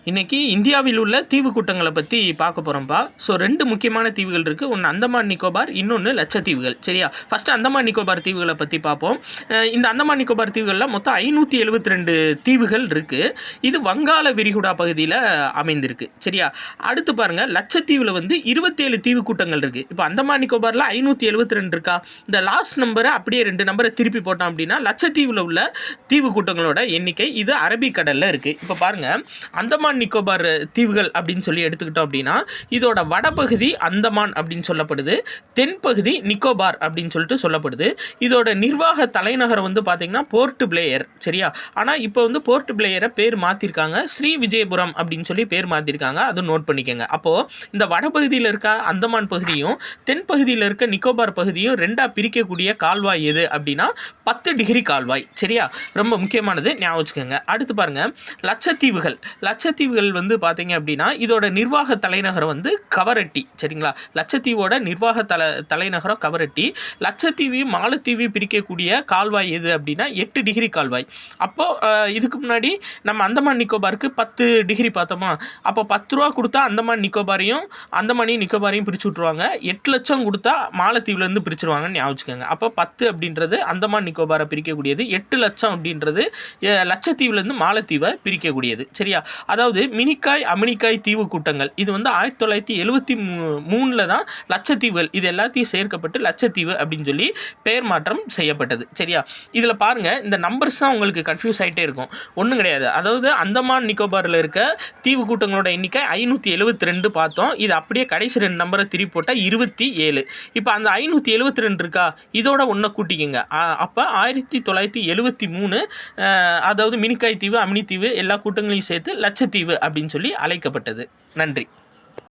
இன்றைக்கி இந்தியாவில் உள்ள தீவு கூட்டங்களை பற்றி பார்க்க போகிறோம்ப்பா. ஸோ 2 முக்கியமான தீவுகள் இருக்குது. ஒன்று அந்தமான் நிக்கோபார், இன்னொன்று லட்சத்தீவுகள். சரியா? ஃபஸ்ட்டு அந்தமான் நிக்கோபார் தீவுகளை பற்றி பார்ப்போம். இந்த அந்தமான் நிக்கோபார் தீவுகளில் மொத்தம் 572 தீவுகள் இருக்குது. இது வங்காள விரிகுடா பகுதியில் அமைந்திருக்கு. சரியா? அடுத்து பாருங்கள், லட்சத்தீவில் வந்து 27 தீவு கூட்டங்கள் இருக்குது. இப்போ அந்தமான் நிக்கோபாரில் 572 இருக்கா? இந்த லாஸ்ட் நம்பரை அப்படியே 2 நம்பரை திருப்பி போட்டோம் அப்படின்னா லட்சத்தீவில் உள்ள தீவு கூட்டங்களோட எண்ணிக்கை இது அரபிக்கடலில் இருக்குது. இப்போ பாருங்கள், அந்தமான் நிக்கோபார் தீவுகள் அப்படின்னு சொல்லி எடுத்துக்கிட்டோம் அப்படின்னா இதோட வடபகுதி அந்தமான் அப்படின்னு சொல்லப்படுது, தென்பகுதி நிக்கோபார் அப்படின்னு சொல்லிட்டு சொல்லப்படுது. இதோட நிர்வாக தலைநகரம் வந்து பார்த்தீங்கன்னா போர்ட் பிளேயர். சரியா? ஆனால் இப்போ வந்து போர்ட் பிளேயரை பேர் மாற்றிருக்காங்க, ஸ்ரீ விஜயபுரம் அப்படின்னு சொல்லி பேர் மாற்றிருக்காங்க. அது நோட் பண்ணிக்கோங்க. அப்போது இந்த வடபகுதியில் இருக்க அந்தமான் பகுதியும் தென்பகுதியில் இருக்க நிக்கோபார் பகுதியும் 2ஆக பிரிக்கக்கூடிய கால்வாய் எது அப்படின்னா 10 டிகிரி கால்வாய். சரியா? ரொம்ப முக்கியமானது, ஞாபகம் வச்சுக்கோங்க. அடுத்து பாருங்கள், லட்சத்தீவுகள் வந்து பார்த்தீங்க அப்படின்னா இதோட நிர்வாக தலைநகரம் வந்து கவரட்டி. சரிங்களா? லட்சத்தீவோட நிர்வாக தலைநகரம் கவரட்டி. லட்சத்தீவையும் மாலத்தீவையும் பிரிக்கக்கூடிய கால்வாய் எது அப்படின்னா 8 டிகிரி கால்வாய். அப்போது இதுக்கு முன்னாடி நம்ம அந்தமான் நிக்கோபாருக்கு 10 டிகிரி பார்த்தோமா? அப்போ 10 ரூபா கொடுத்தா அந்தமான் நிக்கோபாரையும் பிரித்து விட்ருவாங்க. 8 லட்சம் கொடுத்தா மாலத்தீவுலேருந்து பிரிச்சுருவாங்கன்னு ஞாபகம் வச்சுக்கோங்க. அப்போ 10 அப்படின்றது அந்தமான் நிக்கோபாரை பிரிக்கக்கூடியது, 8 லட்சம் அப்படின்றது லட்சத்தீவுலேருந்து மாலத்தீவை பிரிக்கக்கூடியது. சரியா? அதாவது மினிக்காய் அமினிக்காய் தீவு கூட்டங்கள் இது வந்து 1973 தான் லட்சத்தீவுகள் இது எல்லாத்தையும் சேர்க்கப்பட்டு லட்சத்தீவு அப்படின்னு சொல்லி பெயர் மாற்றம் செய்யப்பட்டது. சரியா? இதில் பாருங்கள், இந்த நம்பர்ஸ் தான் உங்களுக்கு கன்ஃபியூஸ் ஆகிட்டே இருக்கும். ஒன்றும் கிடையாது. அதாவது அந்தமான் நிக்கோபாரில் இருக்க தீவு கூட்டங்களோட எண்ணிக்கை 572 பார்த்தோம். இது அப்படியே கடைசி 2 நம்பரை திருப்பி போட்டால் 27. இப்போ அந்த 572 இருக்கா, இதோட ஒன்றை கூட்டிக்கங்க. அப்போ 1973 அதாவது மினிக்காய் தீவு அமினி தீவு எல்லா கூட்டங்களையும் சேர்த்து லட்சத்தீவு அப்படின்னு சொல்லி அழைக்கப்பட்டது. நன்றி.